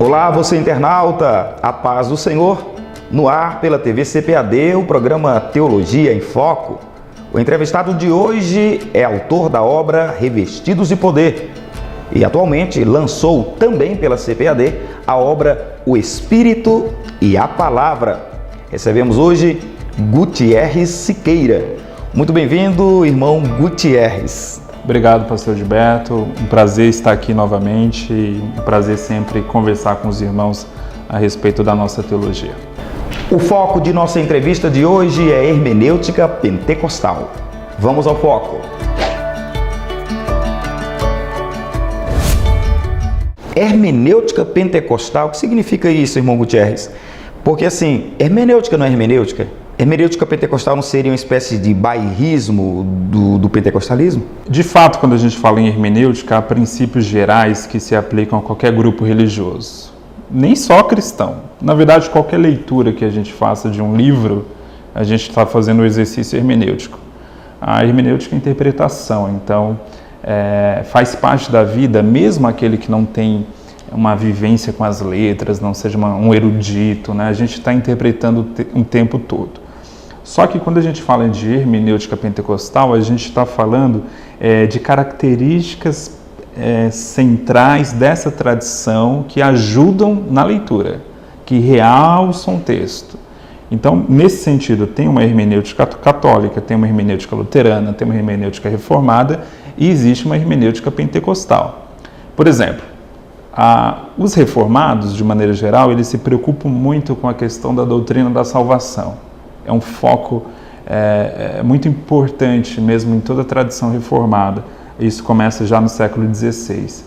Olá, você internauta, a paz do Senhor. No ar pela TV CPAD, o programa Teologia em Foco. O entrevistado de hoje é autor da obra Revestidos de Poder e atualmente lançou também pela CPAD a obra O Espírito e a Palavra. Recebemos hoje Gutierrez Siqueira. Muito bem-vindo, irmão Gutierrez. Obrigado, pastor Gilberto. Um prazer estar aqui novamente e um prazer sempre conversar com os irmãos a respeito da nossa teologia. O foco de nossa entrevista de hoje é hermenêutica pentecostal. Vamos ao foco. Hermenêutica pentecostal, o que significa isso, irmão Gutierrez? Porque assim, hermenêutica não é hermenêutica? Hermenêutica pentecostal não seria uma espécie de bairrismo do pentecostalismo? De fato, quando a gente fala em hermenêutica, há princípios gerais que se aplicam a qualquer grupo religioso. Nem só cristão. Na verdade, qualquer leitura que a gente faça de um livro, a gente está fazendo o exercício hermenêutico. A hermenêutica é interpretação, então faz parte da vida, mesmo aquele que não tem uma vivência com as letras, não seja um erudito, né? A gente está interpretando o tempo todo. Só que quando a gente fala de hermenêutica pentecostal, a gente está falando de características centrais dessa tradição que ajudam na leitura, que realçam o texto. Então, nesse sentido, tem uma hermenêutica católica, tem uma hermenêutica luterana, tem uma hermenêutica reformada e existe uma hermenêutica pentecostal. Por exemplo, os reformados, de maneira geral, eles se preocupam muito com a questão da doutrina da salvação. É um foco muito importante mesmo em toda a tradição reformada. Isso começa já no século XVI.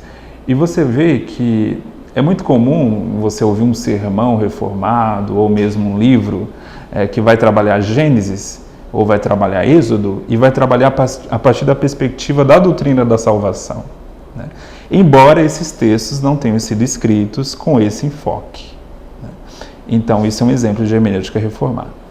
E você vê que é muito comum você ouvir um sermão reformado ou mesmo um livro que vai trabalhar Gênesis ou vai trabalhar Êxodo e vai trabalhar a partir da perspectiva da doutrina da salvação, né? Embora esses textos não tenham sido escritos com esse enfoque, né? Então, isso é um exemplo de hermenêutica reformada.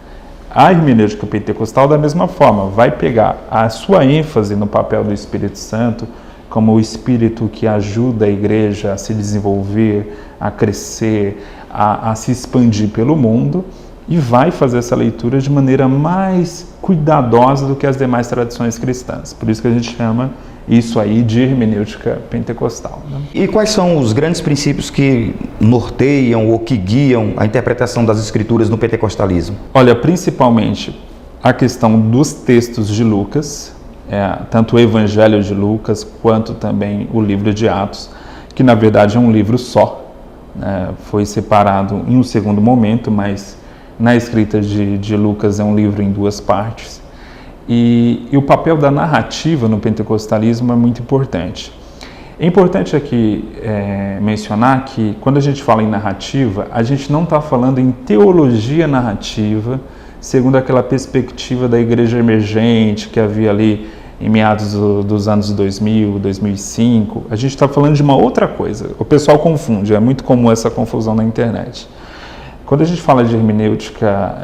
A hermenêutica pentecostal, da mesma forma, vai pegar a sua ênfase no papel do Espírito Santo como o Espírito que ajuda a igreja a se desenvolver, a crescer, a se expandir pelo mundo e vai fazer essa leitura de maneira mais cuidadosa do que as demais tradições cristãs. Por isso que a gente chama isso aí de hermenêutica pentecostal, né? E quais são os grandes princípios que norteiam ou que guiam a interpretação das Escrituras no pentecostalismo? Olha, principalmente a questão dos textos de Lucas, tanto o Evangelho de Lucas quanto também o livro de Atos, que na verdade é um livro só, né? Foi separado em um segundo momento, mas na escrita de Lucas é um livro em duas partes. E o papel da narrativa no pentecostalismo é muito importante. É importante aqui mencionar que quando a gente fala em narrativa, a gente não está falando em teologia narrativa, segundo aquela perspectiva da igreja emergente que havia ali em meados dos anos 2000, 2005. A gente está falando de uma outra coisa. O pessoal confunde, é muito comum essa confusão na internet. Quando a gente fala de hermenêutica,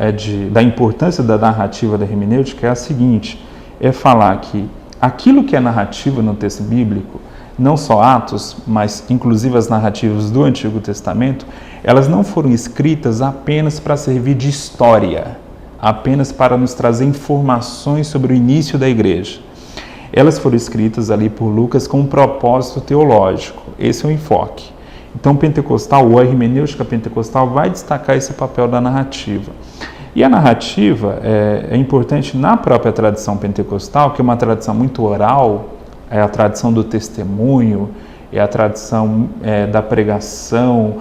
da importância da narrativa da hermenêutica, é a seguinte, é falar que aquilo que é narrativa no texto bíblico, não só Atos, mas inclusive as narrativas do Antigo Testamento, elas não foram escritas apenas para servir de história, apenas para nos trazer informações sobre o início da igreja. Elas foram escritas ali por Lucas com um propósito teológico, esse é o enfoque. Então, o pentecostal, ou a hermenêutica pentecostal, vai destacar esse papel da narrativa. E a narrativa é importante na própria tradição pentecostal, que é uma tradição muito oral, é a tradição do testemunho, é a tradição da pregação,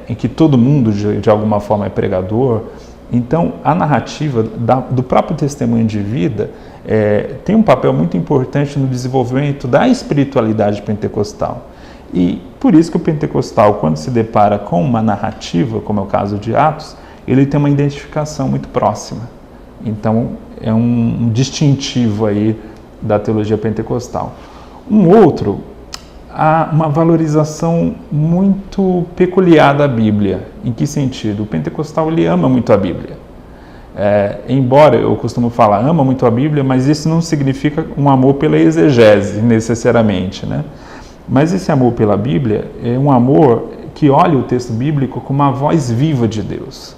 em que todo mundo, de alguma forma, é pregador. Então, a narrativa do próprio testemunho de vida tem um papel muito importante no desenvolvimento da espiritualidade pentecostal. E por isso que o pentecostal, quando se depara com uma narrativa, como é o caso de Atos, ele tem uma identificação muito próxima. Então, é um distintivo aí da teologia pentecostal. Um outro, há uma valorização muito peculiar da Bíblia. Em que sentido? O pentecostal, ele ama muito a Bíblia. Embora eu costumo falar, ama muito a Bíblia, mas isso não significa um amor pela exegese, necessariamente, né? Mas esse amor pela Bíblia é um amor que olha o texto bíblico como a voz viva de Deus.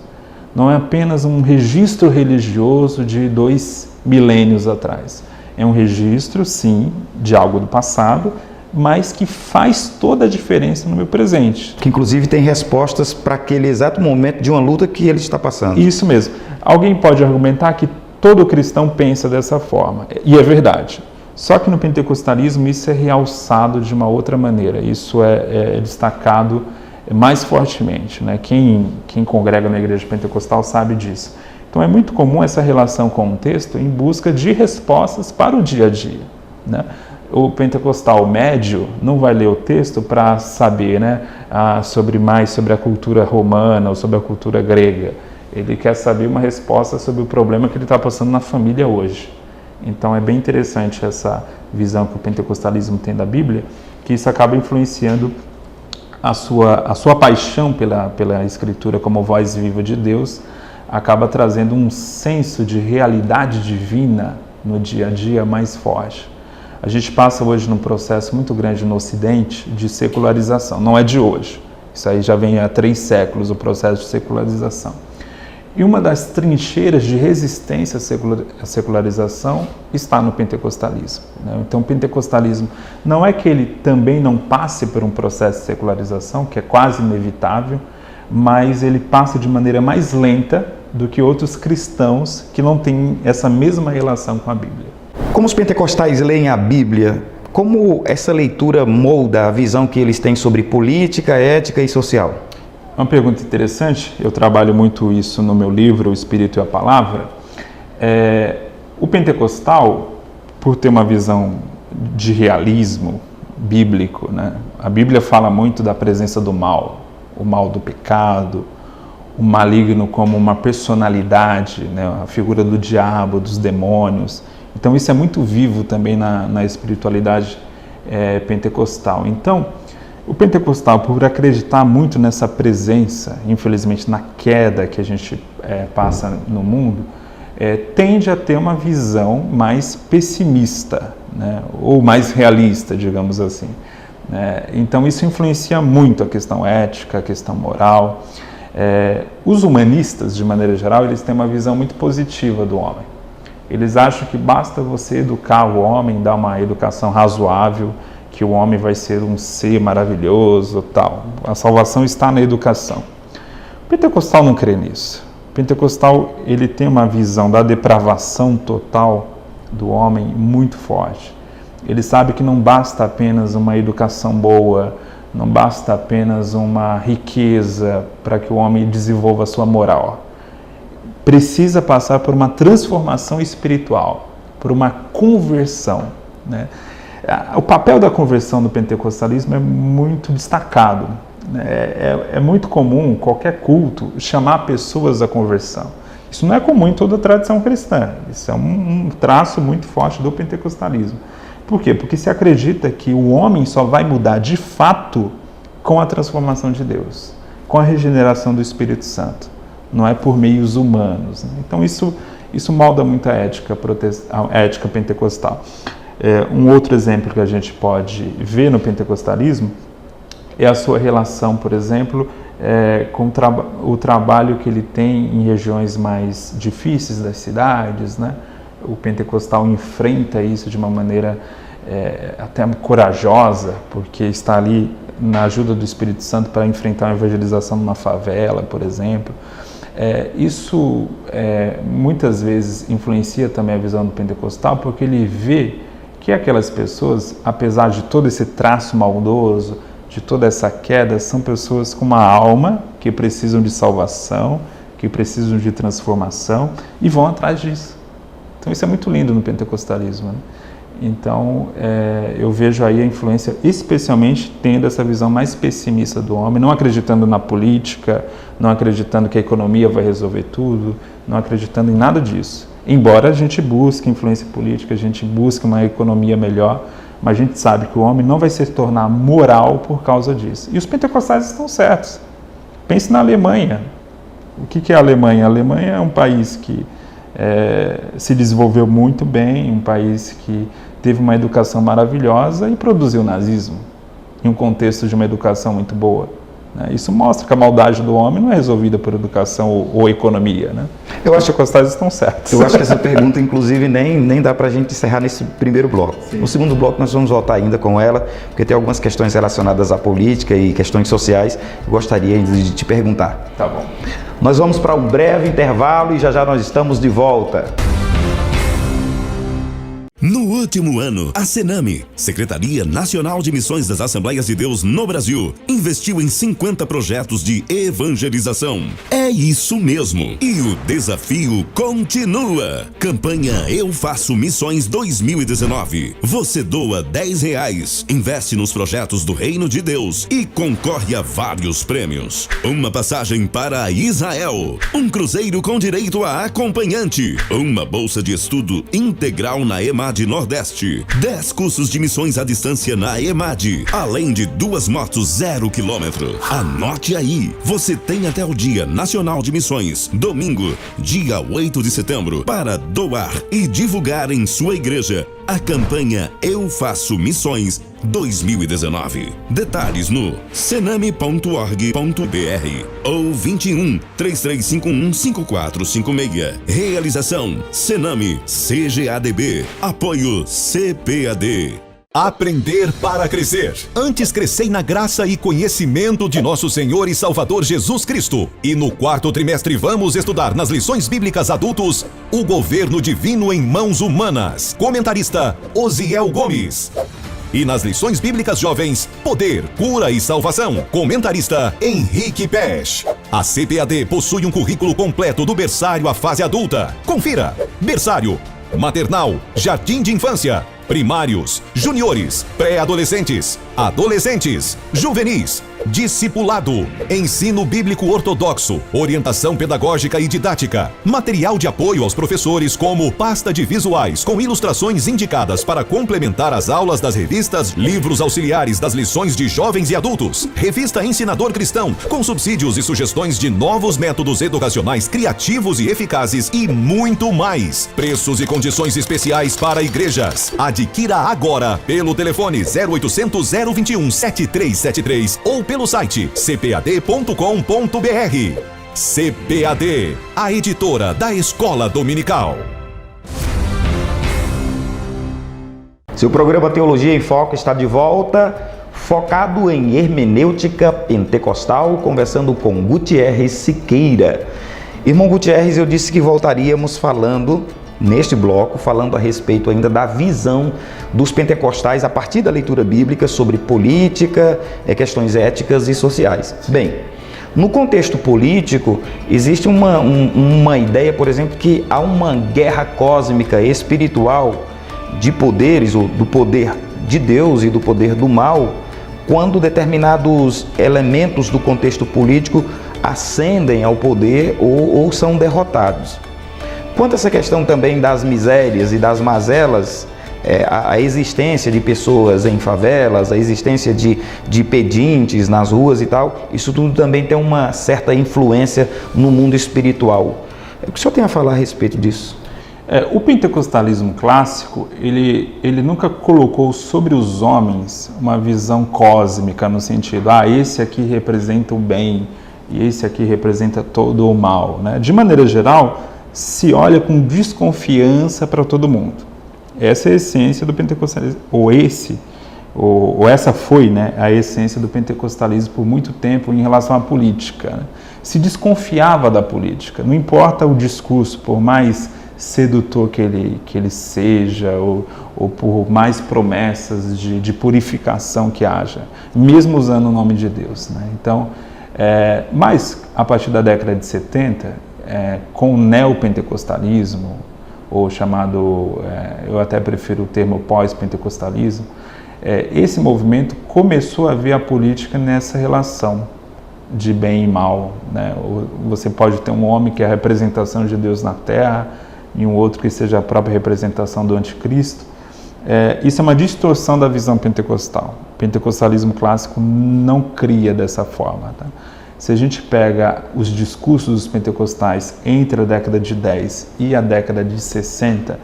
Não é apenas um registro religioso de 2 milênios atrás. É um registro, sim, de algo do passado, mas que faz toda a diferença no meu presente. Que inclusive tem respostas para aquele exato momento de uma luta que ele está passando. Isso mesmo. Alguém pode argumentar que todo cristão pensa dessa forma, e é verdade. Só que no pentecostalismo isso é realçado de uma outra maneira, isso é destacado mais fortemente, né? Quem congrega na igreja pentecostal sabe disso. Então é muito comum essa relação com o texto em busca de respostas para o dia a dia, né? O pentecostal médio não vai ler o texto para saber, né, mais sobre a cultura romana ou sobre a cultura grega. Ele quer saber uma resposta sobre o problema que ele está passando na família hoje. Então é bem interessante essa visão que o pentecostalismo tem da Bíblia, que isso acaba influenciando a sua paixão pela Escritura como voz viva de Deus, acaba trazendo um senso de realidade divina no dia a dia mais forte. A gente passa hoje num processo muito grande no Ocidente de secularização, não é de hoje. Isso aí já vem há 3 séculos, o processo de secularização. E uma das trincheiras de resistência à secularização está no pentecostalismo, né? Então o pentecostalismo não é que ele também não passe por um processo de secularização, que é quase inevitável, mas ele passa de maneira mais lenta do que outros cristãos que não têm essa mesma relação com a Bíblia. Como os pentecostais leem a Bíblia, como essa leitura molda a visão que eles têm sobre política, ética e social? Uma pergunta interessante, eu trabalho muito isso no meu livro, O Espírito e a Palavra. O pentecostal, por ter uma visão de realismo bíblico, né? A Bíblia fala muito da presença do mal, o mal do pecado, o maligno como uma personalidade, né? A figura do diabo, dos demônios. Então isso é muito vivo também na espiritualidade pentecostal. Então, o pentecostal, por acreditar muito nessa presença, infelizmente na queda que a gente passa no mundo, tende a ter uma visão mais pessimista, né? Ou mais realista, digamos assim. Então isso influencia muito a questão ética, a questão moral. Os humanistas, de maneira geral, eles têm uma visão muito positiva do homem. Eles acham que basta você educar o homem, dar uma educação razoável, que o homem vai ser um ser maravilhoso, tal. A salvação está na educação. O pentecostal não crê nisso. O pentecostal, ele tem uma visão da depravação total do homem muito forte. Ele sabe que não basta apenas uma educação boa, não basta apenas uma riqueza para que o homem desenvolva a sua moral. Precisa passar por uma transformação espiritual, por uma conversão, né? O papel da conversão no pentecostalismo é muito destacado. É muito comum, qualquer culto, chamar pessoas à conversão. Isso não é comum em toda a tradição cristã. Isso é um traço muito forte do pentecostalismo. Por quê? Porque se acredita que o homem só vai mudar de fato com a transformação de Deus, com a regeneração do Espírito Santo. Não é por meios humanos, né? Então isso molda muito a ética pentecostal. Um outro exemplo que a gente pode ver no pentecostalismo é a sua relação, por exemplo, com o trabalho que ele tem em regiões mais difíceis das cidades, né? O pentecostal enfrenta isso de uma maneira até corajosa, porque está ali na ajuda do Espírito Santo para enfrentar uma evangelização numa favela, por exemplo. Isso muitas vezes influencia também a visão do pentecostal, porque ele vê que aquelas pessoas, apesar de todo esse traço maldoso, de toda essa queda, são pessoas com uma alma que precisam de salvação, que precisam de transformação e vão atrás disso. Então isso é muito lindo no pentecostalismo, né? Então eu vejo aí a influência, especialmente tendo essa visão mais pessimista do homem, não acreditando na política, não acreditando que a economia vai resolver tudo, não acreditando em nada disso. Embora a gente busque influência política, a gente busque uma economia melhor, mas a gente sabe que o homem não vai se tornar moral por causa disso. E os pentecostais estão certos. Pense na Alemanha. O que é a Alemanha? A Alemanha é um país que se desenvolveu muito bem, um país que teve uma educação maravilhosa e produziu o nazismo, em um contexto de uma educação muito boa. né? Isso mostra que a maldade do homem não é resolvida por educação ou economia, né? Eu acho que os pentecostais estão certos. Eu acho que essa pergunta, inclusive, nem dá para a gente encerrar nesse primeiro bloco. Sim. No segundo bloco nós vamos voltar ainda com ela, porque tem algumas questões relacionadas à política e questões sociais que eu gostaria de te perguntar. Tá bom. Nós vamos para um breve intervalo e já nós estamos de volta. No último ano, a Sename, Secretaria Nacional de Missões das Assembleias de Deus no Brasil, investiu em 50 projetos de evangelização. É isso mesmo. E o desafio continua. Campanha Eu Faço Missões 2019. Você doa R$10, investe nos projetos do Reino de Deus e concorre a vários prêmios. Uma passagem para Israel, um cruzeiro com direito a acompanhante, uma bolsa de estudo integral na EMAD Nordeste, 10 cursos de missões à distância na EMAD, além de 2 motos 0 km. Anote aí, você tem até o Dia Nacional de Missões, domingo, dia 8 de setembro, para doar e divulgar em sua igreja a campanha Eu Faço Missões 2019. Detalhes no sename.org.br ou 21 3351 5456. Realização Sename CGADB. Apoio CPAD. Aprender para crescer. Antes crescei na graça e conhecimento de nosso Senhor e Salvador Jesus Cristo. E no 4º trimestre vamos estudar nas lições bíblicas adultos o governo divino em mãos humanas. Comentarista Osiel Gomes. E nas lições bíblicas jovens, poder, cura e salvação. Comentarista Henrique Pesch. A CPAD possui um currículo completo do berçário à fase adulta. Confira: berçário, maternal, jardim de infância, primários, juniores, pré-adolescentes, adolescentes, juvenis, discipulado, ensino bíblico ortodoxo, orientação pedagógica e didática, material de apoio aos professores como pasta de visuais com ilustrações indicadas para complementar as aulas das revistas, livros auxiliares das lições de jovens e adultos, revista Ensinador Cristão, com subsídios e sugestões de novos métodos educacionais criativos e eficazes e muito mais. Preços e condições especiais para igrejas. Adquira agora pelo telefone 0800 021 7373 ou pelo site cpad.com.br. CPAD, a editora da Escola Dominical. Seu programa Teologia em Foco está de volta, focado em hermenêutica pentecostal, conversando com Gutierrez Siqueira. Irmão Gutierrez, eu disse que voltaríamos falando neste bloco, falando a respeito ainda da visão dos pentecostais a partir da leitura bíblica sobre política, questões éticas e sociais. Bem, no contexto político, existe uma ideia, por exemplo, que há uma guerra cósmica espiritual de poderes, ou do poder de Deus e do poder do mal, quando determinados elementos do contexto político ascendem ao poder ou são derrotados. Quanto a essa questão também das misérias e das mazelas, a existência de pessoas em favelas, a existência de pedintes nas ruas e tal, isso tudo também tem uma certa influência no mundo espiritual. O que o senhor tem a falar a respeito disso? O pentecostalismo clássico, ele nunca colocou sobre os homens uma visão cósmica no sentido, esse aqui representa o bem e esse aqui representa todo o mal, né? De maneira geral, se olha com desconfiança para todo mundo. Essa é a essência do pentecostalismo, ou essa foi, né, a essência do pentecostalismo por muito tempo em relação à política, né? Se desconfiava da política, não importa o discurso, por mais sedutor que ele seja, ou por mais promessas de purificação que haja, mesmo usando o nome de Deus, né? Então, mas a partir da década de 70, com o neopentecostalismo, ou chamado, eu até prefiro o termo pós-pentecostalismo, esse movimento começou a ver a política nessa relação de bem e mal, né? Você pode ter um homem que é a representação de Deus na terra e um outro que seja a própria representação do anticristo. Isso é uma distorção da visão pentecostal. O pentecostalismo clássico não cria dessa forma, tá? Se a gente pega os discursos dos pentecostais entre a década de 10 e a década de 60,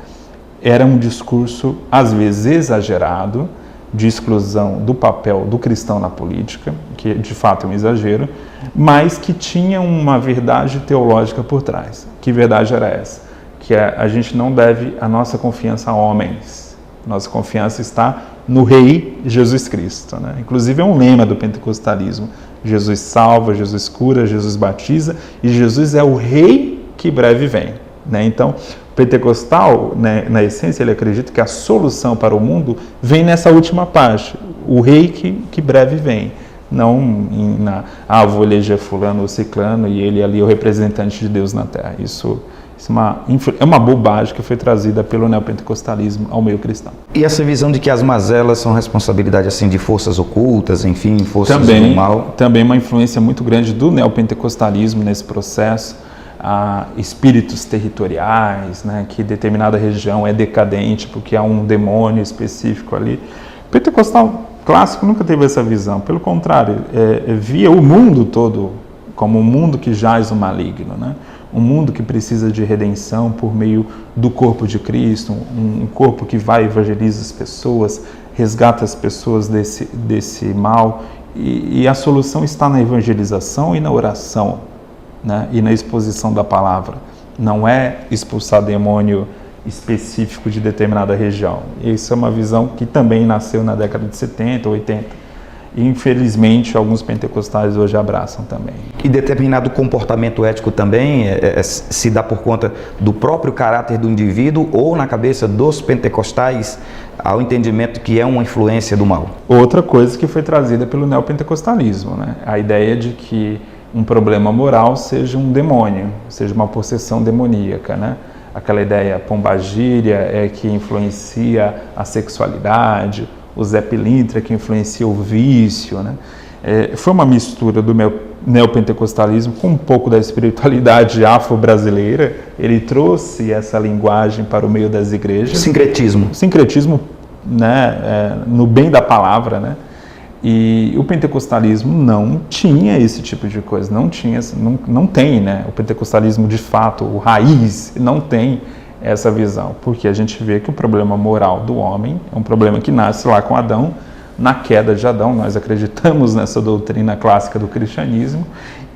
era um discurso, às vezes, exagerado, de exclusão do papel do cristão na política, que de fato é um exagero, mas que tinha uma verdade teológica por trás. Que verdade era essa? Que a gente não deve a nossa confiança a homens. Nossa confiança está no Rei Jesus Cristo, né? Inclusive é um lema do pentecostalismo. Jesus salva, Jesus cura, Jesus batiza e Jesus é o Rei que breve vem, né? Então, o pentecostal, né, na essência, ele acredita que a solução para o mundo vem nessa última parte. O Rei que breve vem. Não vou eleger fulano ou ciclano e ele ali é o representante de Deus na terra. Isso é uma bobagem que foi trazida pelo neopentecostalismo ao meio cristão. E essa visão de que as mazelas são responsabilidade assim de forças ocultas, enfim, forças do mal? Também uma influência muito grande do neopentecostalismo nesse processo. Espíritos territoriais, né, que determinada região é decadente porque há um demônio específico ali. O pentecostal clássico nunca teve essa visão, pelo contrário, via o mundo todo como um mundo que jaz o maligno, né? Um mundo que precisa de redenção por meio do corpo de Cristo, um corpo que vai e evangeliza as pessoas, resgata as pessoas desse mal, e a solução está na evangelização e na oração, né? E na exposição da palavra. Não é expulsar demônio específico de determinada região. Isso é uma visão que também nasceu na década de 70, 80. E, infelizmente, alguns pentecostais hoje abraçam também. E determinado comportamento ético também se dá por conta do próprio caráter do indivíduo ou na cabeça dos pentecostais ao entendimento que é uma influência do mal? Outra coisa que foi trazida pelo neopentecostalismo, né? A ideia de que um problema moral seja um demônio, seja uma possessão demoníaca, né? Aquela ideia pombagíria que influencia a sexualidade, o Zé Pilintra que influencia o vício, né? Foi uma mistura do neopentecostalismo com um pouco da espiritualidade afro-brasileira. Ele trouxe essa linguagem para o meio das igrejas. Sincretismo, né? No bem da palavra, né? E o pentecostalismo não tinha esse tipo de coisa, não tem, né? O pentecostalismo, de fato, o raiz, não tem essa visão, porque a gente vê que o problema moral do homem é um problema que nasce lá com Adão, na queda de Adão. Nós acreditamos nessa doutrina clássica do cristianismo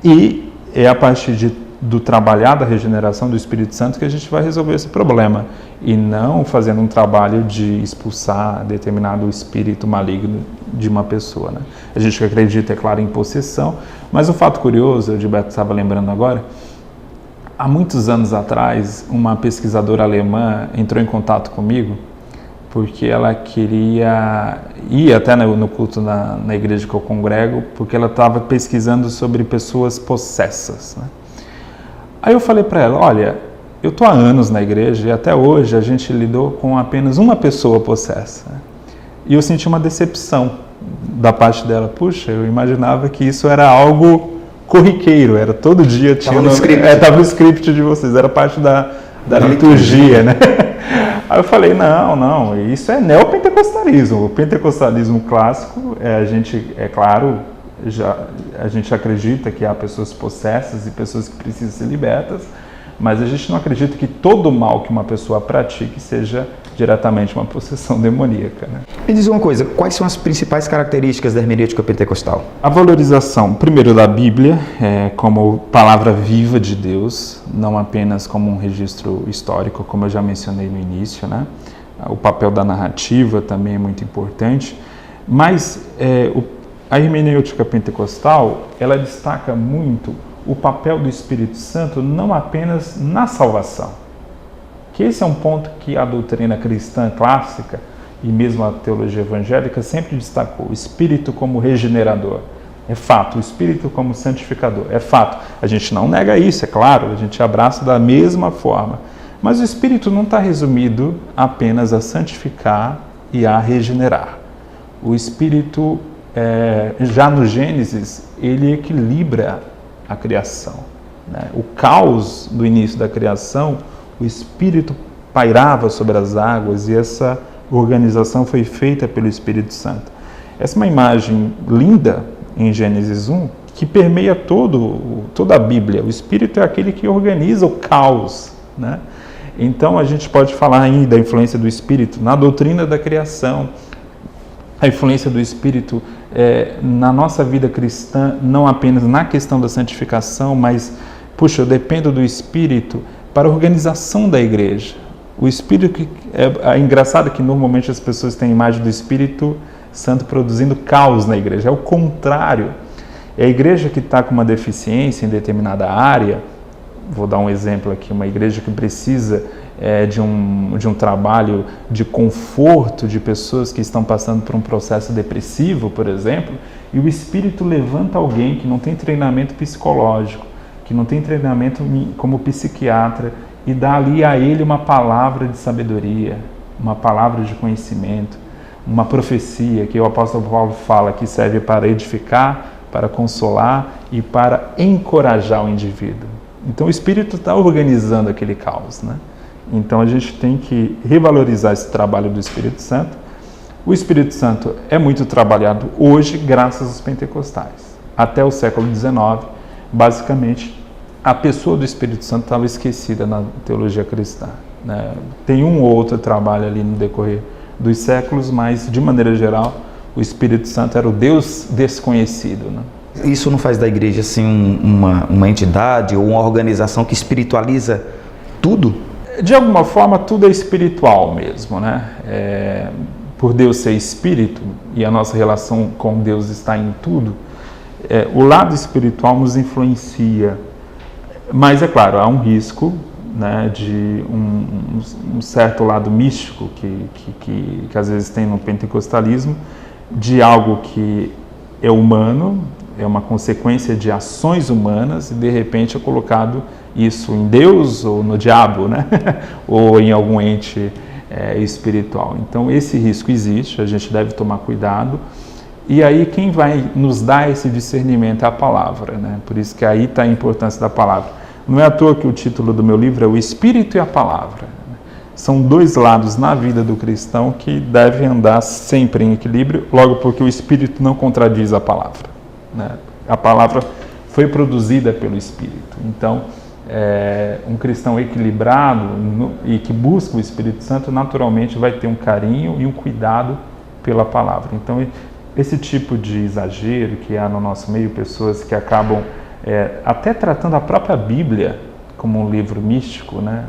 e é a partir do trabalhar da regeneração do Espírito Santo que a gente vai resolver esse problema e não fazendo um trabalho de expulsar determinado espírito maligno de uma pessoa, né? A gente acredita, é claro, em possessão, mas um fato curioso, o Gilberto estava lembrando agora, há muitos anos atrás, uma pesquisadora alemã entrou em contato comigo porque ela queria ir até no culto na igreja que eu congrego, porque ela estava pesquisando sobre pessoas possessas, né? Aí eu falei para ela, olha, eu estou há anos na igreja e até hoje a gente lidou com apenas uma pessoa possessa. E eu senti uma decepção da parte dela. Puxa, eu imaginava que isso era algo corriqueiro, era todo dia, estava no script de vocês, era parte da liturgia, né? Aí eu falei, não, isso é neopentecostalismo. O pentecostalismo clássico, a gente acredita que há pessoas possessas e pessoas que precisam ser libertas, mas a gente não acredita que todo mal que uma pessoa pratique seja diretamente uma possessão demoníaca, né? Me diz uma coisa, quais são as principais características da hermenêutica pentecostal? A valorização, primeiro, da Bíblia, como palavra viva de Deus, não apenas como um registro histórico, como eu já mencionei no início, né? O papel da narrativa também é muito importante, mas a hermenêutica pentecostal, ela destaca muito o papel do Espírito Santo não apenas na salvação, que esse é um ponto que a doutrina cristã clássica e mesmo a teologia evangélica sempre destacou: o Espírito como regenerador, é fato, o Espírito como santificador, é fato. A gente não nega isso, é claro, a gente abraça da mesma forma, mas o Espírito não está resumido apenas a santificar e a regenerar. O Espírito, já no Gênesis, ele equilibra a criação, né? O caos do início da criação, o Espírito pairava sobre as águas e essa organização foi feita pelo Espírito Santo. Essa é uma imagem linda em Gênesis 1 que permeia toda a Bíblia. O Espírito é aquele que organiza o caos, né? Então a gente pode falar ainda da influência do Espírito na doutrina da criação, a influência do Espírito na nossa vida cristã, não apenas na questão da santificação, mas, puxa, eu dependo do Espírito para a organização da igreja. O Espírito, é engraçado que normalmente as pessoas têm a imagem do Espírito Santo produzindo caos na igreja, é o contrário. É a igreja que está com uma deficiência em determinada área, vou dar um exemplo aqui, uma igreja que precisa de um trabalho de conforto de pessoas que estão passando por um processo depressivo, por exemplo, e o Espírito levanta alguém que não tem treinamento psicológico, que não tem treinamento como psiquiatra, e dá ali a ele uma palavra de sabedoria, uma palavra de conhecimento, uma profecia que o apóstolo Paulo fala que serve para edificar, para consolar e para encorajar o indivíduo. Então o Espírito está organizando aquele caos, né? Então a gente tem que revalorizar esse trabalho do Espírito Santo. O Espírito Santo é muito trabalhado hoje graças aos pentecostais. Até o século XIX, basicamente, a pessoa do Espírito Santo estava esquecida na teologia cristã, né? Tem um ou outro trabalho ali no decorrer dos séculos, mas de maneira geral o Espírito Santo era o Deus desconhecido, né? Isso não faz da igreja assim uma entidade ou uma organização que espiritualiza tudo? De alguma forma, tudo é espiritual mesmo, né? Por Deus ser espírito e a nossa relação com Deus está em tudo, o lado espiritual nos influencia. Mas, é claro, há um risco, né, de um certo lado místico que às vezes tem no pentecostalismo, de algo que é humano, é uma consequência de ações humanas e de repente é colocado isso em Deus ou no diabo, né? Ou em algum ente espiritual. Então esse risco existe, a gente deve tomar cuidado. E aí quem vai nos dar esse discernimento é a palavra, né? Por isso que aí está a importância da palavra. Não é à toa que o título do meu livro é O Espírito e a Palavra. São dois lados na vida do cristão que devem andar sempre em equilíbrio, logo porque o Espírito não contradiz a palavra, né? A palavra foi produzida pelo Espírito. Então, um cristão equilibrado e que busca o Espírito Santo, naturalmente vai ter um carinho e um cuidado pela palavra. Então, esse tipo de exagero que há no nosso meio, pessoas que acabam até tratando a própria Bíblia como um livro místico, né?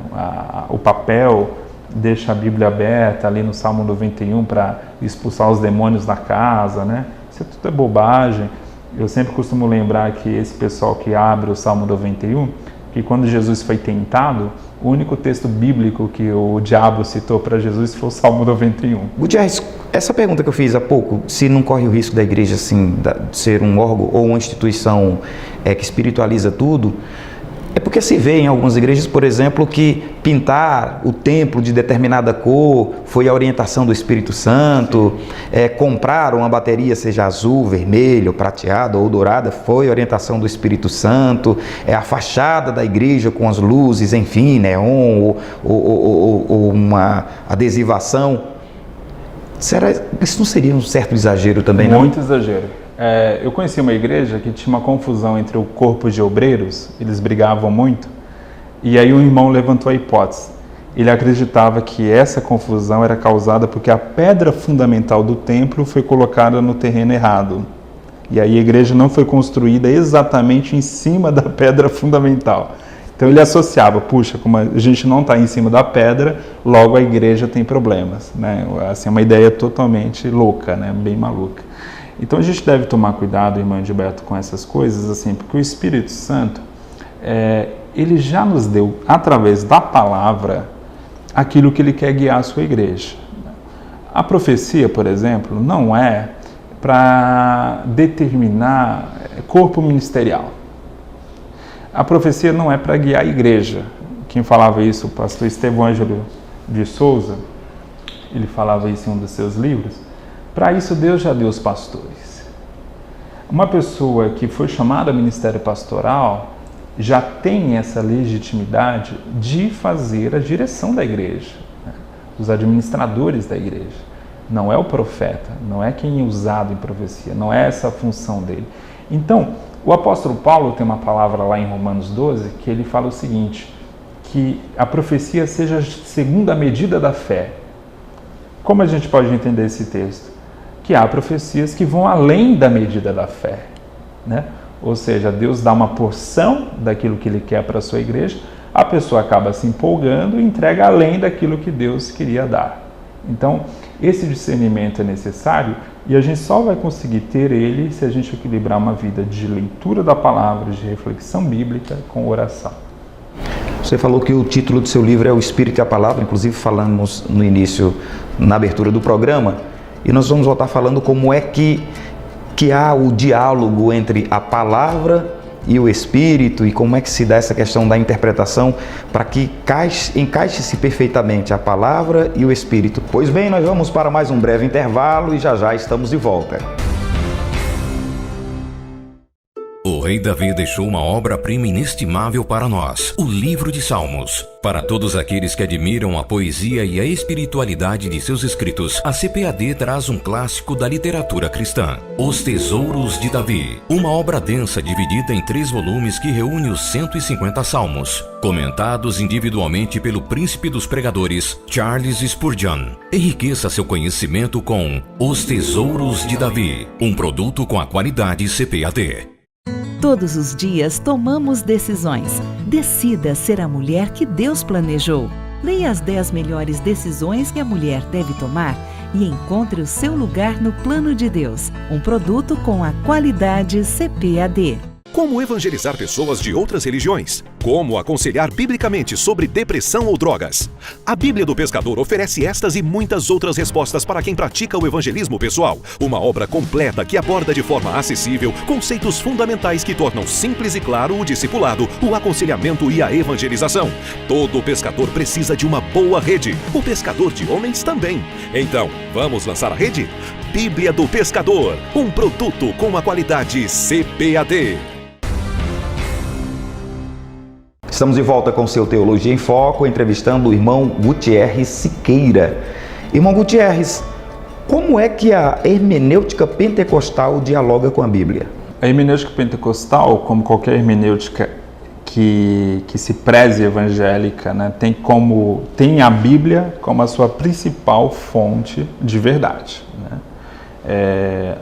O papel deixa a Bíblia aberta ali no Salmo 91 para expulsar os demônios da casa, né? Isso tudo é bobagem. Eu sempre costumo lembrar que esse pessoal que abre o Salmo 91, que quando Jesus foi tentado, o único texto bíblico que o diabo citou para Jesus foi o Salmo 91. Gutiérrez, essa pergunta que eu fiz há pouco, se não corre o risco da igreja assim, de ser um órgão ou uma instituição que espiritualiza tudo, é porque se vê em algumas igrejas, por exemplo, que pintar o templo de determinada cor foi a orientação do Espírito Santo, comprar uma bateria, seja azul, vermelho, prateada ou dourada, foi a orientação do Espírito Santo, a fachada da igreja com as luzes, enfim, neon ou uma adesivação. Será isso não seria um certo exagero também, não? Muito exagero. Eu conheci uma igreja que tinha uma confusão entre o corpo de obreiros, eles brigavam muito, e aí um irmão levantou a hipótese. Ele acreditava que essa confusão era causada porque a pedra fundamental do templo foi colocada no terreno errado. E aí a igreja não foi construída exatamente em cima da pedra fundamental. Então ele associava, puxa, como a gente não está em cima da pedra, logo a igreja tem problemas, né? Assim, é uma ideia totalmente louca, né? Bem maluca. Então a gente deve tomar cuidado, irmão Gilberto, com essas coisas, assim, porque o Espírito Santo, ele já nos deu, através da palavra, aquilo que ele quer guiar a sua igreja. A profecia, por exemplo, não é para determinar corpo ministerial. A profecia não é para guiar a igreja. Quem falava isso, o pastor Estevão Ângelo de Souza, ele falava isso em um dos seus livros. Para isso, Deus já deu os pastores. Uma pessoa que foi chamada a ministério pastoral já tem essa legitimidade de fazer a direção da igreja, né? Os administradores da igreja. Não é o profeta, não é quem é usado em profecia, não é essa a função dele. Então, o apóstolo Paulo tem uma palavra lá em Romanos 12 que ele fala o seguinte, que a profecia seja segundo a medida da fé. Como a gente pode entender esse texto? que há profecias que vão além da medida da fé, né? Ou seja, Deus dá uma porção daquilo que Ele quer para a sua igreja, a pessoa acaba se empolgando e entrega além daquilo que Deus queria dar. Então, esse discernimento é necessário e a gente só vai conseguir ter ele se a gente equilibrar uma vida de leitura da palavra, de reflexão bíblica com oração. Você falou que o título do seu livro é O Espírito e a Palavra, inclusive falamos no início, na abertura do programa, e nós vamos voltar falando como é que há o diálogo entre a palavra e o Espírito e como é que se dá essa questão da interpretação para que encaixe-se perfeitamente a palavra e o Espírito. Pois bem, nós vamos para mais um breve intervalo e já estamos de volta. O rei Davi deixou uma obra-prima inestimável para nós, o livro de Salmos. Para todos aqueles que admiram a poesia e a espiritualidade de seus escritos, a CPAD traz um clássico da literatura cristã, Os Tesouros de Davi. Uma obra densa dividida em 3 volumes que reúne os 150 salmos, comentados individualmente pelo príncipe dos pregadores, Charles Spurgeon. Enriqueça seu conhecimento com Os Tesouros de Davi, um produto com a qualidade CPAD. Todos os dias tomamos decisões. Decida ser a mulher que Deus planejou. Leia as 10 melhores decisões que a mulher deve tomar e encontre o seu lugar no plano de Deus. Um produto com a qualidade CPAD. Como evangelizar pessoas de outras religiões? Como aconselhar biblicamente sobre depressão ou drogas? A Bíblia do Pescador oferece estas e muitas outras respostas para quem pratica o evangelismo pessoal. Uma obra completa que aborda de forma acessível conceitos fundamentais que tornam simples e claro o discipulado, o aconselhamento e a evangelização. Todo pescador precisa de uma boa rede. O pescador de homens também. Então, vamos lançar a rede? Bíblia do Pescador, um produto com a qualidade CPAD. Estamos de volta com o seu Teologia em Foco, entrevistando o irmão Gutierres Siqueira. Irmão Gutierres, como é que a hermenêutica pentecostal dialoga com a Bíblia? A hermenêutica pentecostal, como qualquer hermenêutica que se preze evangélica, né, tem a Bíblia como a sua principal fonte de verdade, né?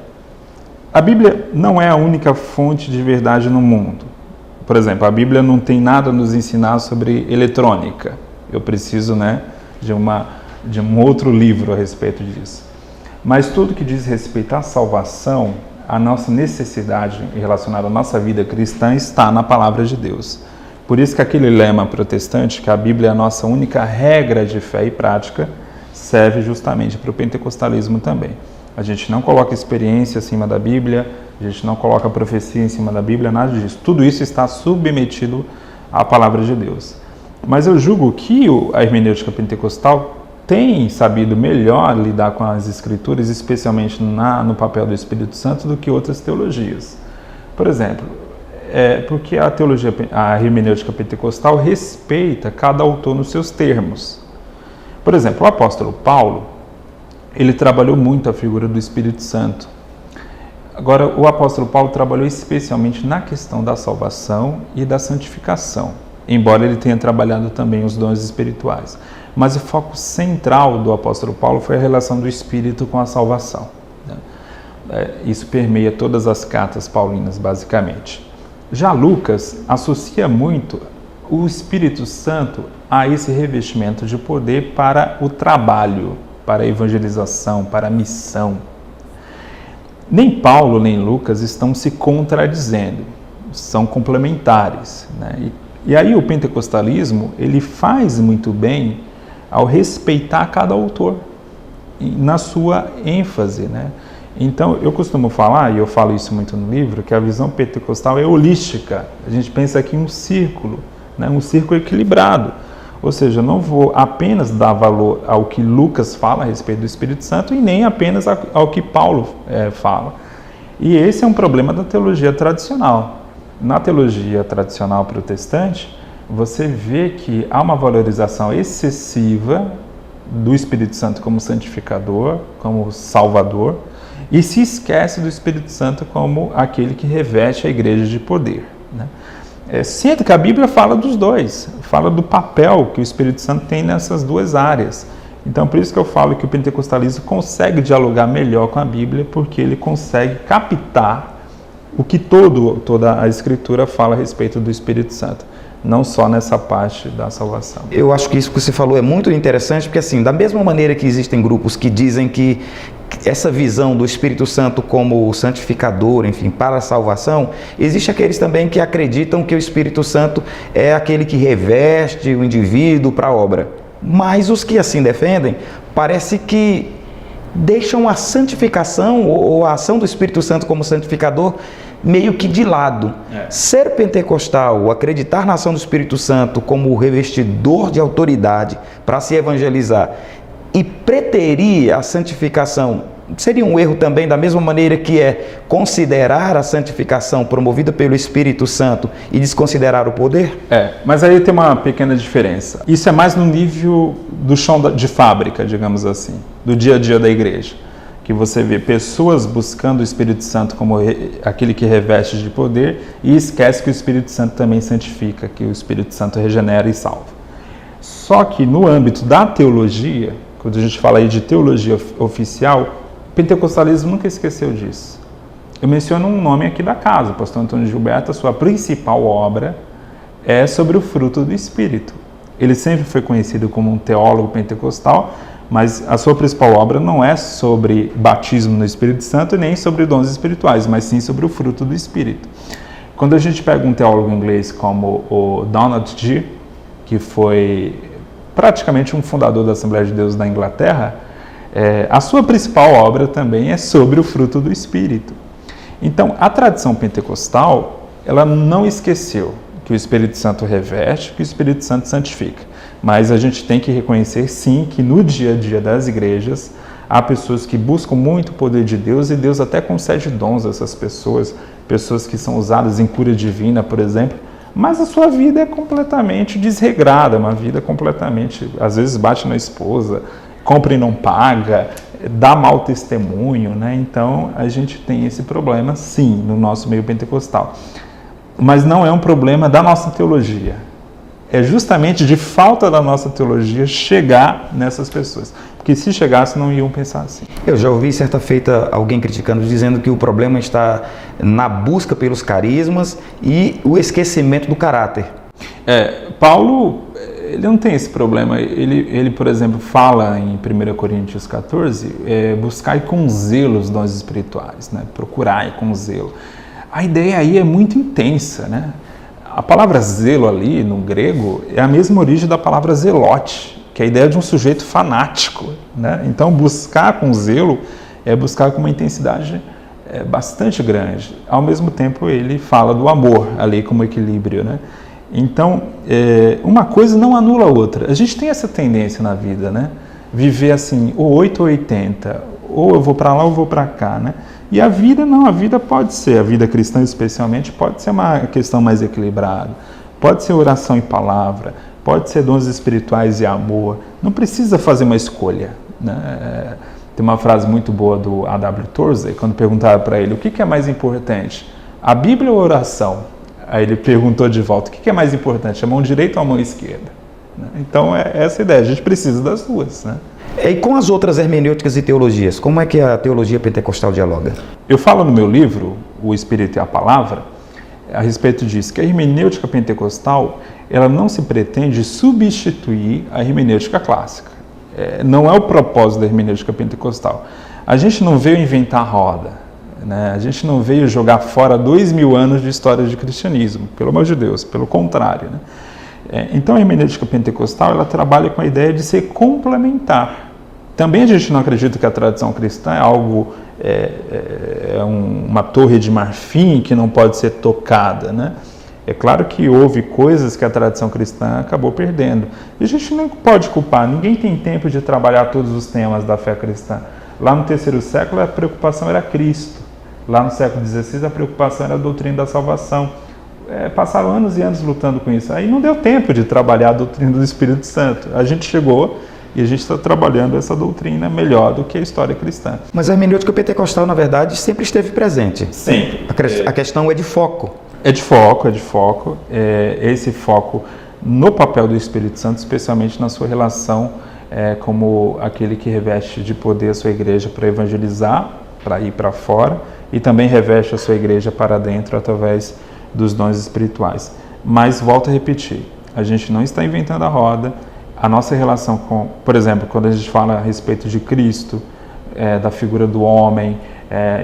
A Bíblia não é a única fonte de verdade no mundo. Por exemplo, a Bíblia não tem nada a nos ensinar sobre eletrônica. Eu preciso, de um outro livro a respeito disso. Mas tudo que diz respeito à salvação, a nossa necessidade relacionada à nossa vida cristã está na palavra de Deus. Por isso que aquele lema protestante, que a Bíblia é a nossa única regra de fé e prática, serve justamente para o pentecostalismo também. A gente não coloca experiência acima da Bíblia, a gente não coloca profecia em cima da Bíblia, nada disso. Tudo isso está submetido à palavra de Deus. Mas eu julgo que a hermenêutica pentecostal tem sabido melhor lidar com as Escrituras, especialmente no papel do Espírito Santo, do que outras teologias. Por exemplo, porque a hermenêutica pentecostal respeita cada autor nos seus termos. Por exemplo, o apóstolo Paulo, ele trabalhou muito a figura do Espírito Santo. Agora, o apóstolo Paulo trabalhou especialmente na questão da salvação e da santificação, embora ele tenha trabalhado também os dons espirituais. Mas o foco central do apóstolo Paulo foi a relação do Espírito com a salvação, né? Isso permeia todas as cartas paulinas, basicamente. Já Lucas associa muito o Espírito Santo a esse revestimento de poder para o trabalho, para a evangelização, para a missão. Nem Paulo nem Lucas estão se contradizendo, são complementares, né? E aí o pentecostalismo, ele faz muito bem ao respeitar cada autor na sua ênfase, né? Então, eu costumo falar, e eu falo isso muito no livro, que a visão pentecostal é holística. A gente pensa aqui em um círculo, né? Um círculo equilibrado. Ou seja, eu não vou apenas dar valor ao que Lucas fala a respeito do Espírito Santo e nem apenas ao que Paulo fala. E esse é um problema da teologia tradicional. Na teologia tradicional protestante, você vê que há uma valorização excessiva do Espírito Santo como santificador, como salvador, e se esquece do Espírito Santo como aquele que reveste a igreja de poder, né? Sendo que a Bíblia fala dos dois, fala do papel que o Espírito Santo tem nessas duas áreas. Então, por isso que eu falo que o pentecostalismo consegue dialogar melhor com a Bíblia, porque ele consegue captar o que toda a Escritura fala a respeito do Espírito Santo, não só nessa parte da salvação. Eu acho que isso que você falou é muito interessante, porque assim, da mesma maneira que existem grupos que dizem que essa visão do Espírito Santo como santificador, enfim, para a salvação, existe aqueles também que acreditam que o Espírito Santo é aquele que reveste o indivíduo para a obra. Mas os que assim defendem, parece que deixam a santificação ou a ação do Espírito Santo como santificador meio que de lado. Ser pentecostal, acreditar na ação do Espírito Santo como revestidor de autoridade para se evangelizar e preterir a santificação, seria um erro também, da mesma maneira que é considerar a santificação promovida pelo Espírito Santo e desconsiderar o poder? Mas aí tem uma pequena diferença. Isso é mais no nível do chão de fábrica, digamos assim, do dia a dia da igreja, que você vê pessoas buscando o Espírito Santo como aquele que reveste de poder e esquece que o Espírito Santo também santifica, que o Espírito Santo regenera e salva. Só que no âmbito da teologia, quando a gente fala aí de teologia oficial, o pentecostalismo nunca esqueceu disso. Eu menciono um nome aqui da casa, o pastor Antônio Gilberto, a sua principal obra é sobre o fruto do Espírito. Ele sempre foi conhecido como um teólogo pentecostal, mas a sua principal obra não é sobre batismo no Espírito Santo nem sobre dons espirituais, mas sim sobre o fruto do Espírito. Quando a gente pega um teólogo inglês como o Donald G., que foi praticamente um fundador da Assembleia de Deus da Inglaterra, a sua principal obra também é sobre o fruto do Espírito. Então, a tradição pentecostal, ela não esqueceu que o Espírito Santo reveste, que o Espírito Santo santifica. Mas a gente tem que reconhecer, sim, que no dia a dia das igrejas, há pessoas que buscam muito o poder de Deus e Deus até concede dons a essas pessoas, pessoas que são usadas em cura divina, por exemplo, mas a sua vida é completamente desregrada, uma vida completamente, às vezes bate na esposa, compra e não paga, dá mau testemunho, né? Então a gente tem esse problema, sim, no nosso meio pentecostal. Mas não é um problema da nossa teologia. É justamente de falta da nossa teologia chegar nessas pessoas. Porque se chegasse, não iam pensar assim. Eu já ouvi certa feita alguém criticando, dizendo que o problema está na busca pelos carismas e o esquecimento do caráter. Paulo, ele não tem esse problema. Ele, por exemplo, fala em 1 Coríntios 14, buscai com zelo os dons espirituais, né? Procurai com zelo. A ideia aí é muito intensa, né? A palavra zelo ali, no grego, é a mesma origem da palavra zelote, que é a ideia de um sujeito fanático, né? Então, buscar com zelo é buscar com uma intensidade bastante grande. Ao mesmo tempo, ele fala do amor ali como equilíbrio, né? Então, uma coisa não anula a outra. A gente tem essa tendência na vida, né? Viver assim, ou 8 ou 80, ou eu vou para lá ou eu vou para cá, né? E a vida não, a vida pode ser, a vida cristã especialmente, pode ser uma questão mais equilibrada, pode ser oração e palavra, pode ser dons espirituais e amor, não precisa fazer uma escolha, né? Tem uma frase muito boa do A.W. Tozer, quando perguntaram para ele, o que é mais importante, a Bíblia ou a oração? Aí ele perguntou de volta, o que é mais importante, a mão direita ou a mão esquerda? Então é essa a ideia, a gente precisa das duas, né? E com as outras hermenêuticas e teologias, como é que a teologia pentecostal dialoga? Eu falo no meu livro, O Espírito e a Palavra, a respeito disso, que a hermenêutica pentecostal, ela não se pretende substituir a hermenêutica clássica. Não é o propósito da hermenêutica pentecostal. A gente não veio inventar a roda, né? A gente não veio jogar fora 2000 anos de história de cristianismo, pelo amor de Deus, pelo contrário, né? Então a hermenêutica pentecostal, ela trabalha com a ideia de ser complementar. Também a gente não acredita que a tradição cristã é algo, uma torre de marfim que não pode ser tocada, né? É claro que houve coisas que a tradição cristã acabou perdendo. E a gente não pode culpar, ninguém tem tempo de trabalhar todos os temas da fé cristã. Lá no terceiro século a preocupação era Cristo. Lá no século XVI a preocupação era a doutrina da salvação. Passaram anos e anos lutando com isso. Aí não deu tempo de trabalhar a doutrina do Espírito Santo. A gente chegou e a gente está trabalhando essa doutrina melhor do que a história cristã. Mas a hermenêutica pentecostal, na verdade, sempre esteve presente. Sempre. A questão é de foco. É de foco. Esse foco no papel do Espírito Santo, especialmente na sua relação como aquele que reveste de poder a sua igreja para evangelizar, para ir para fora, e também reveste a sua igreja para dentro através dos dons espirituais. Mas, volto a repetir, a gente não está inventando a roda. A nossa relação com, por exemplo, quando a gente fala a respeito de Cristo, da figura do homem,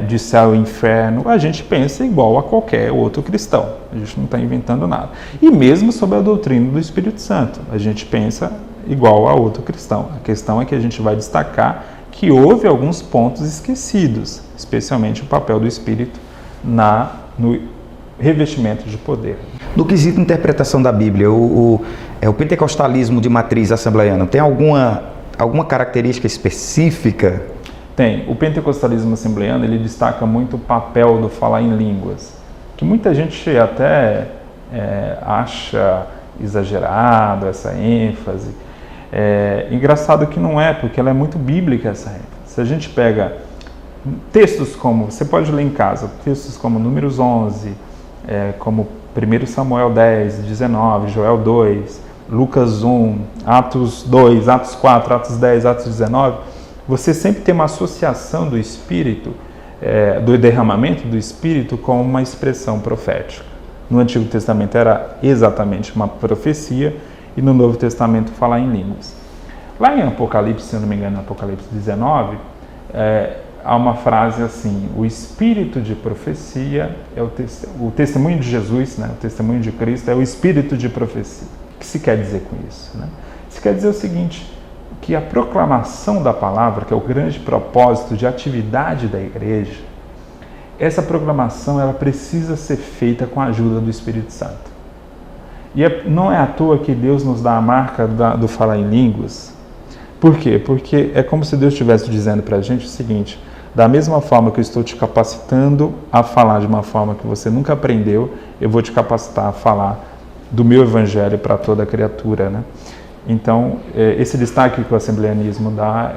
de céu e inferno, a gente pensa igual a qualquer outro cristão. A gente não está inventando nada. E mesmo sobre a doutrina do Espírito Santo, a gente pensa igual a outro cristão. A questão é que a gente vai destacar que houve alguns pontos esquecidos, especialmente o papel do Espírito no revestimento de poder. No quesito interpretação da Bíblia, o pentecostalismo de matriz assembleiana tem alguma característica específica? Tem. O pentecostalismo assembleiano, ele destaca muito o papel do falar em línguas, que muita gente até acha exagerado essa ênfase. Engraçado que não é, porque ela é muito bíblica essa ênfase. Se a gente pega textos como, você pode ler em casa, textos como Números 11, como 1 Samuel 10, 19, Joel 2, Lucas 1, Atos 2, Atos 4, Atos 10, Atos 19, você sempre tem uma associação do Espírito, do derramamento do Espírito com uma expressão profética. No Antigo Testamento era exatamente uma profecia e no Novo Testamento falar em línguas. Lá em Apocalipse, se eu não me engano, Apocalipse 19, há uma frase assim: o espírito de profecia é o testemunho de Jesus, né? O testemunho de Cristo é o espírito de profecia. O que se quer dizer com isso, né? Se quer dizer o seguinte, que a proclamação da palavra, que é o grande propósito de atividade da igreja, essa proclamação ela precisa ser feita com a ajuda do Espírito Santo. E não é à toa que Deus nos dá a marca do falar em línguas. Por quê? Porque é como se Deus estivesse dizendo para a gente o seguinte: da mesma forma que eu estou te capacitando a falar de uma forma que você nunca aprendeu, eu vou te capacitar a falar do meu evangelho para toda a criatura, né? Então, esse destaque que o assembleanismo dá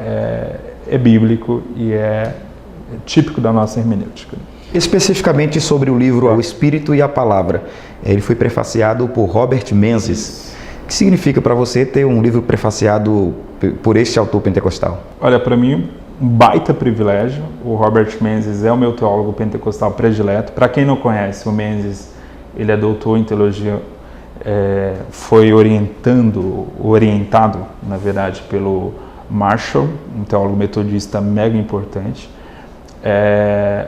é bíblico e é típico da nossa hermenêutica. Especificamente sobre o livro O Espírito e a Palavra, ele foi prefaciado por Robert Menzies. O que significa para você ter um livro prefaciado por este autor pentecostal? Olha, para mim, um baita privilégio. O Robert Menzies é o meu teólogo pentecostal predileto. Para quem não conhece, o Menzies, ele é doutor em teologia, foi orientado, na verdade, pelo Marshall, um teólogo metodista mega importante.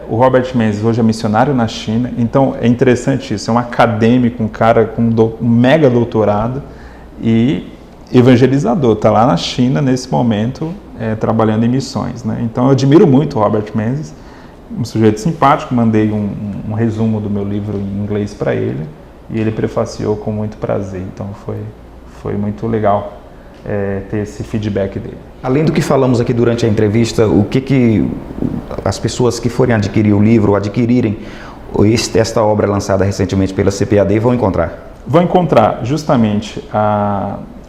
O Robert Menzies hoje é missionário na China, então é interessante isso, é um acadêmico, um cara com um mega doutorado e evangelizador, está lá na China nesse momento trabalhando em missões, né? Então eu admiro muito o Robert Menzies, um sujeito simpático, mandei um resumo do meu livro em inglês para ele e ele prefaciou com muito prazer, então foi muito legal ter esse feedback dele. Além do que falamos aqui durante a entrevista, o que as pessoas que forem adquirir o livro, ou adquirirem esta obra lançada recentemente pela CPAD vão encontrar? Vão encontrar justamente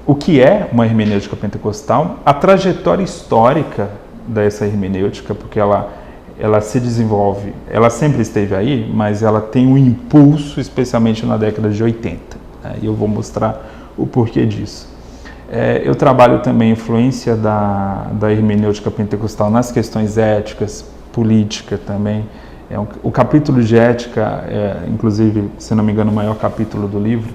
o que é uma hermenêutica pentecostal, a trajetória histórica dessa hermenêutica, porque ela se desenvolve, ela sempre esteve aí, mas ela tem um impulso, especialmente na década de 80. Né? E eu vou mostrar o porquê disso. Eu trabalho também a influência da hermenêutica pentecostal nas questões éticas, política também. O capítulo de ética, inclusive, se não me engano, o maior capítulo do livro,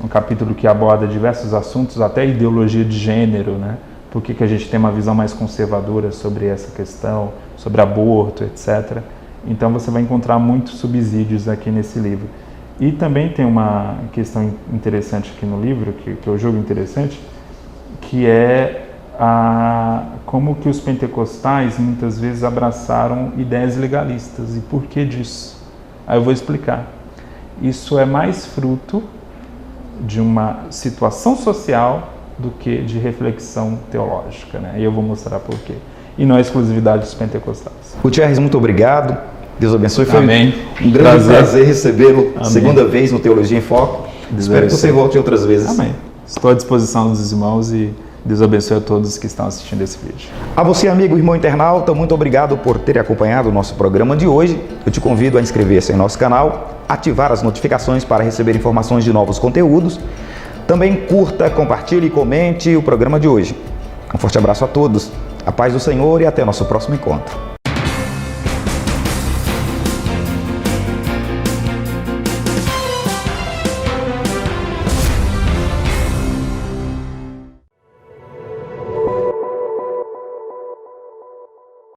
um capítulo que aborda diversos assuntos, até ideologia de gênero, né? Por que a gente tem uma visão mais conservadora sobre essa questão, sobre aborto, etc. Então você vai encontrar muitos subsídios aqui nesse livro. E também tem uma questão interessante aqui no livro, que eu julgo interessante, que é como que os pentecostais muitas vezes abraçaram ideias legalistas. E por que disso? Aí eu vou explicar. Isso é mais fruto de uma situação social do que de reflexão teológica, né? E eu vou mostrar por quê. E não é exclusividade dos pentecostais. Gutierrez, muito obrigado. Deus abençoe. Foi Amém. Um grande prazer recebê-lo segunda vez no Teologia em Foco. Espero que você volte outras vezes. Amém. Estou à disposição dos irmãos e Deus abençoe a todos que estão assistindo esse vídeo. A você, amigo, irmão internauta, muito obrigado por ter acompanhado o nosso programa de hoje. Eu te convido a inscrever-se em nosso canal, ativar as notificações para receber informações de novos conteúdos. Também curta, compartilhe e comente o programa de hoje. Um forte abraço a todos, a paz do Senhor e até nosso próximo encontro.